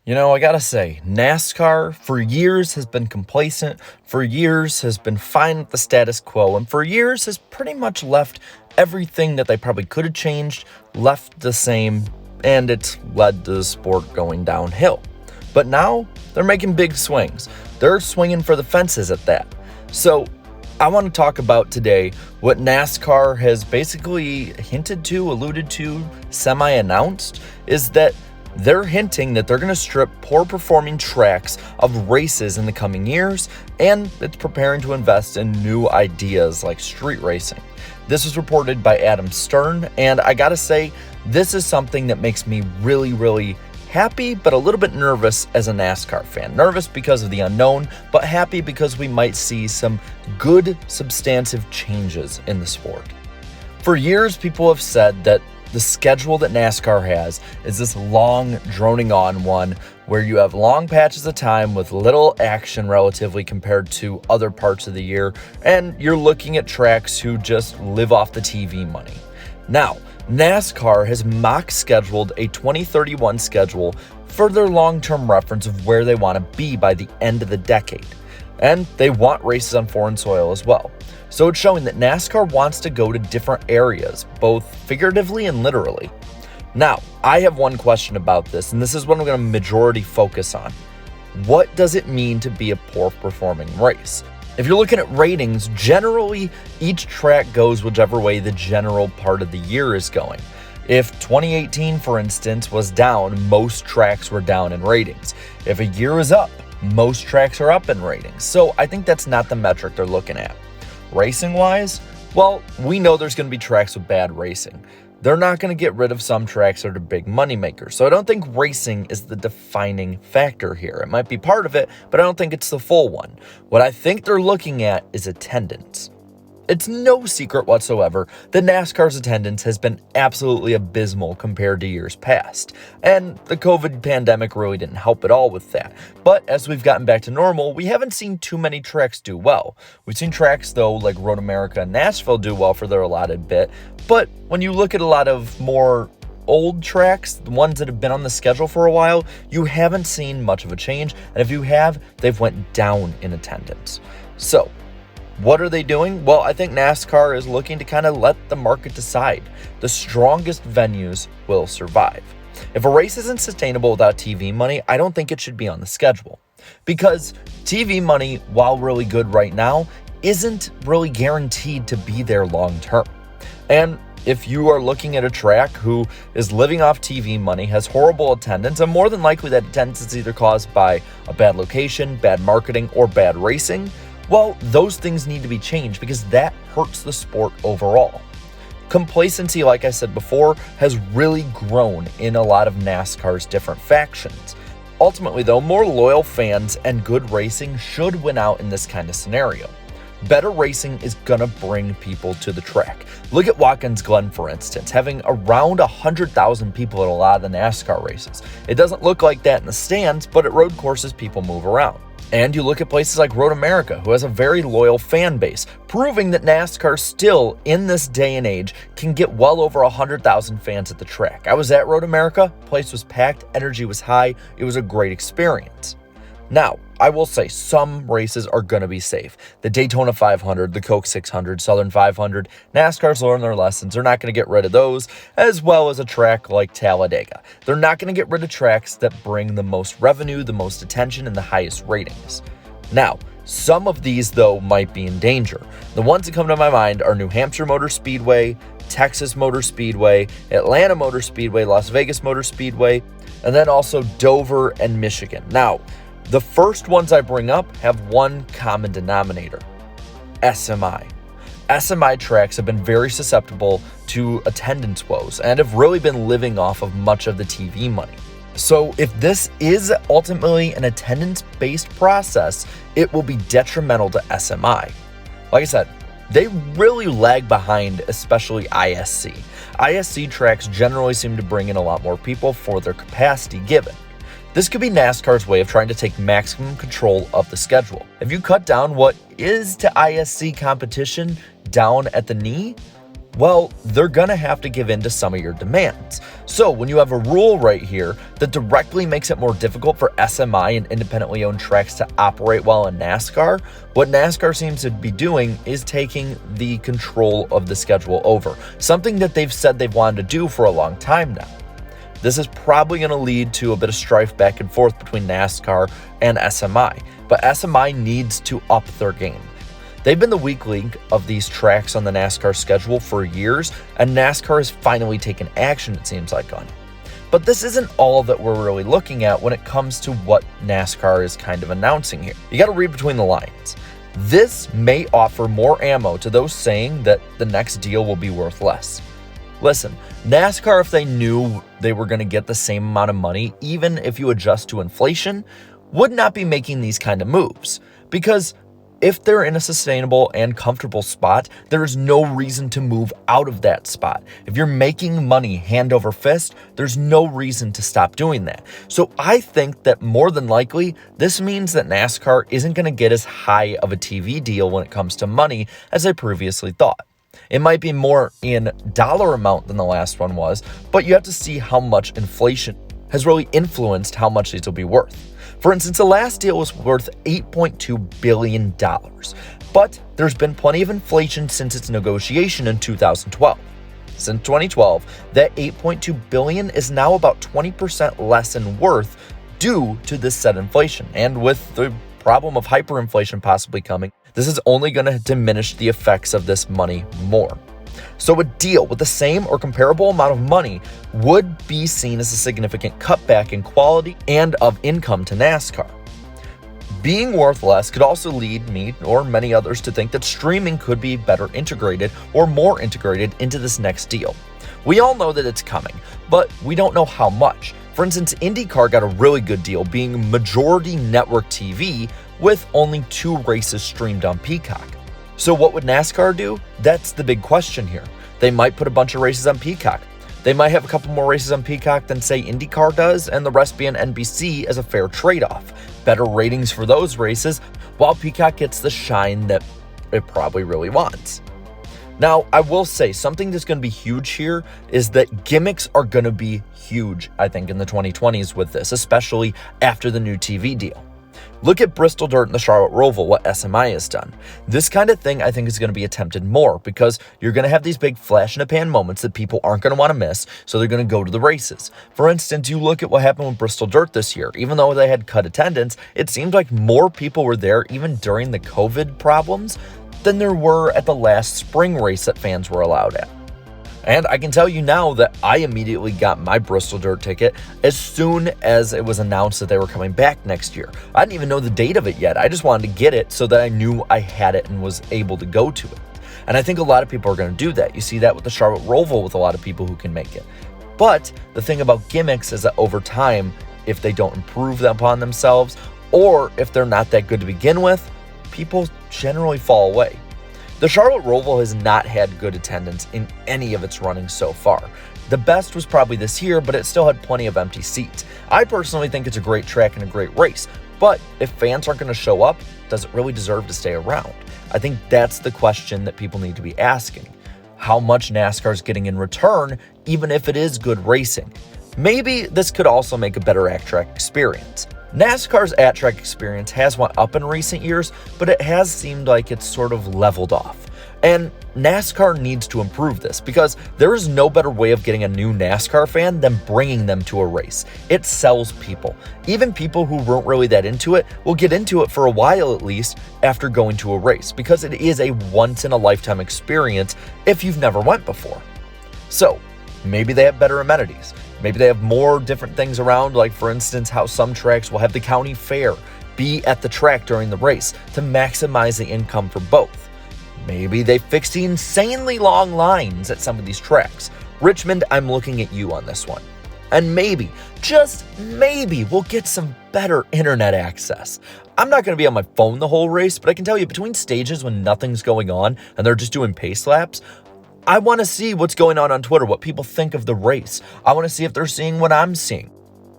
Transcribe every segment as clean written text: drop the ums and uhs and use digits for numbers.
I gotta say, NASCAR for years has been complacent, for years has been fine with the status quo, and for years has pretty much left everything that they probably could have changed, left the same, and it's led the sport going downhill. But now, they're making big swings. They're swinging for the fences at that. So, I want to talk about today what NASCAR has basically hinted to, alluded to, semi-announced, is that they're hinting that they're going to strip poor performing tracks of races in the coming years, and it's preparing to invest in new ideas like street racing. This was reported by Adam Stern, and I gotta say, this is something that makes me really happy, but a little bit nervous as a NASCAR fan. Nervous because of the unknown, but happy because we might see some good, substantive changes in the sport. For years, people have said that the schedule that NASCAR has is this long, droning on one where you have long patches of time with little action relatively compared to other parts of the year, and you're looking at tracks who just live off the TV money. Now, NASCAR has mock scheduled a 2031 schedule for their long-term reference of where they want to be by the end of the decade. And they want races on foreign soil as well. So it's showing that NASCAR wants to go to different areas, both figuratively and literally. Now, I have one question about this, and this is what I'm going to majority focus on. What does it mean to be a poor performing race? If you're looking at ratings, generally each track goes whichever way the general part of the year is going. If 2018, for instance, was down, most tracks were down in ratings. If a year is up, most tracks are up in ratings. So I think that's not the metric they're looking at. Racing-wise, well, we know there's going to be tracks with bad racing. They're not going to get rid of some tracks that are big moneymakers. So I don't think racing is the defining factor here. It might be part of it, but I don't think it's the full one. What I think they're looking at is attendance. It's no secret whatsoever that NASCAR's attendance has been absolutely abysmal compared to years past, and the COVID pandemic really didn't help at all with that. But as we've gotten back to normal, we haven't seen too many tracks do well. We've seen tracks, though, like Road America and Nashville do well for their allotted bit, but when you look at a lot of more old tracks, the ones that have been on the schedule for a while, you haven't seen much of a change, and if you have, they've went down in attendance. So, what are they doing? Well, I think NASCAR is looking to kind of let the market decide. The strongest venues will survive. If a race isn't sustainable without TV money, I don't think it should be on the schedule. Because TV money, while really good right now, isn't really guaranteed to be there long term. And if you are looking at a track who is living off TV money, has horrible attendance, and more than likely that attendance is either caused by a bad location, bad marketing, or bad racing, well, those things need to be changed because that hurts the sport overall. Complacency, like I said before, has really grown in a lot of NASCAR's different factions. Ultimately, though, more loyal fans and good racing should win out in this kind of scenario. Better racing is gonna bring people to the track. Look at Watkins Glen, for instance, having around 100,000 people at a lot of the NASCAR races. It doesn't look like that in the stands, but at road courses, people move around. And you look at places like Road America, who has a very loyal fan base, proving that NASCAR still, in this day and age, can get well over 100,000 fans at the track. I was at Road America, place was packed, energy was high, it was a great experience. Now, I will say some races are going to be safe. The Daytona 500, the Coke 600, Southern 500, NASCAR's learned their lessons. They're not going to get rid of those, as well as a track like Talladega. They're not going to get rid of tracks that bring the most revenue, the most attention, and the highest ratings. Now, some of these, though, might be in danger. The ones that come to my mind are New Hampshire Motor Speedway, Texas Motor Speedway, Atlanta Motor Speedway, Las Vegas Motor Speedway, and then also Dover and Michigan. Now, the first ones I bring up have one common denominator: SMI. SMI tracks have been very susceptible to attendance woes and have really been living off of much of the TV money. So if this is ultimately an attendance-based process, it will be detrimental to SMI. Like I said, they really lag behind, especially ISC. ISC tracks generally seem to bring in a lot more people for their capacity given. This could be NASCAR's way of trying to take maximum control of the schedule. If you cut down what is to ISC competition down at the knee, well, they're gonna have to give in to some of your demands. So when you have a rule right here that directly makes it more difficult for SMI and independently owned tracks to operate well in NASCAR, what NASCAR seems to be doing is taking the control of the schedule over, something that they've said they've wanted to do for a long time now. This is probably going to lead to a bit of strife back and forth between NASCAR and SMI, but SMI needs to up their game. They've been the weak link of these tracks on the NASCAR schedule for years, and NASCAR has finally taken action, it seems like, on it. But this isn't all that we're really looking at when it comes to what NASCAR is kind of announcing here. You got to read between the lines. This may offer more ammo to those saying that the next deal will be worth less. Listen, NASCAR, if they knew they were going to get the same amount of money, even if you adjust to inflation, would not be making these kind of moves. Because if they're in a sustainable and comfortable spot, there is no reason to move out of that spot. If you're making money hand over fist, there's no reason to stop doing that. So I think that more than likely, this means that NASCAR isn't going to get as high of a TV deal when it comes to money as I previously thought. It might be more in dollar amount than the last one was, but you have to see how much inflation has really influenced how much these will be worth. For instance, the last deal was worth $8.2 billion, but there's been plenty of inflation since its negotiation in 2012. Since 2012, that $8.2 billion is now about 20% less in worth due to this said inflation. And with the problem of hyperinflation possibly coming, this is only going to diminish the effects of this money more. So a deal with the same or comparable amount of money would be seen as a significant cutback in quality and of income to NASCAR. Being worth less could also lead me or many others to think that streaming could be better integrated or more integrated into this next deal. We all know that it's coming, but we don't know how much. For instance, IndyCar got a really good deal being majority network TV with only 2 races streamed on Peacock. So what would NASCAR do? That's the big question here. They might put a bunch of races on Peacock. They might have a couple more races on Peacock than, say, IndyCar does, and the rest be on NBC as a fair trade-off. Better ratings for those races, while Peacock gets the shine that it probably really wants. Now, I will say something that's going to be huge here is that gimmicks are going to be huge, I think, in the 2020s with this, especially after the new TV deal. Look at Bristol Dirt and the Charlotte Roval, what SMI has done. This kind of thing I think is going to be attempted more because you're going to have these big flash in the pan moments that people aren't going to want to miss, so they're going to go to the races. For instance, you look at what happened with Bristol Dirt this year. Even though they had cut attendance, it seemed like more people were there even during the COVID problems than there were at the last spring race that fans were allowed at. And I can tell you now that I immediately got my Bristol Dirt ticket as soon as it was announced that they were coming back next year. I didn't even know the date of it yet. I just wanted to get it so that I knew I had it and was able to go to it. And I think a lot of people are going to do that. You see that with the Charlotte Roval with a lot of people who can make it. But the thing about gimmicks is that over time, if they don't improve upon themselves, or if they're not that good to begin with, people generally fall away. The Charlotte Roval has not had good attendance in any of its runnings so far. The best was probably this year, but it still had plenty of empty seats. I personally think it's a great track and a great race, but if fans aren't going to show up, does it really deserve to stay around? I think that's the question that people need to be asking. How much NASCAR is getting in return, even if it is good racing? Maybe this could also make a better at-track experience. NASCAR's at-track experience has went up in recent years, but it has seemed like it's sort of leveled off. And NASCAR needs to improve this because there is no better way of getting a new NASCAR fan than bringing them to a race. It sells people. Even people who weren't really that into it will get into it for a while at least after going to a race because it is a once-in-a-lifetime experience if you've never went before. So, maybe they have better amenities. Maybe they have more different things around, like for instance, how some tracks will have the county fair be at the track during the race to maximize the income for both. Maybe they fix the insanely long lines at some of these tracks. Richmond, I'm looking at you on this one. And maybe, just maybe, we'll get some better internet access. I'm not going to be on my phone the whole race, but I can tell you between stages when nothing's going on and they're just doing pace laps, I want to see what's going on Twitter, what people think of the race. I want to see if they're seeing what I'm seeing.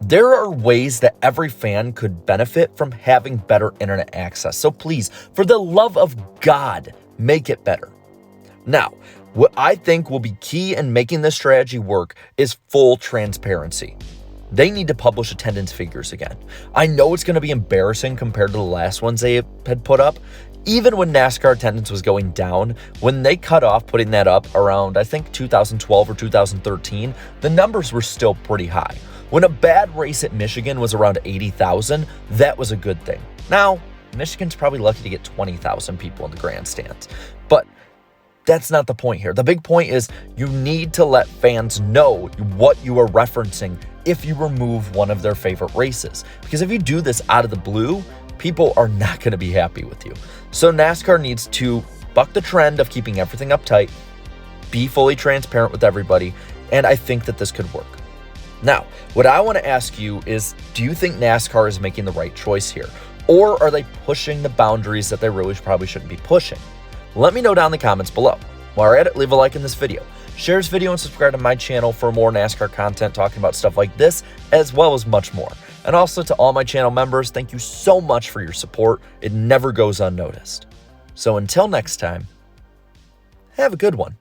There are ways that every fan could benefit from having better internet access. So please, for the love of God, make it better. Now, What I think will be key in making this strategy work is full transparency. They need to publish attendance figures again. I know it's going to be embarrassing compared to the last ones they had put up. Even when NASCAR attendance was going down, when they cut off putting that up around, I think, 2012 or 2013, the numbers were still pretty high. When a bad race at Michigan was around 80,000, that was a good thing. Now, Michigan's probably lucky to get 20,000 people in the grandstands. But that's not the point here. The big point is you need to let fans know what you are referencing if you remove one of their favorite races. Because if you do this out of the blue, people are not going to be happy with you. So NASCAR needs to buck the trend of keeping everything uptight, be fully transparent with everybody, and I think that this could work. Now, what I want to ask you is, do you think NASCAR is making the right choice here? Or are they pushing the boundaries that they really probably shouldn't be pushing? Let me know down in the comments below. While you're at it, leave a like in this video. Share this video and subscribe to my channel for more NASCAR content talking about stuff like this, as well as much more. And also to all my channel members, thank you so much for your support. It never goes unnoticed. So until next time, have a good one.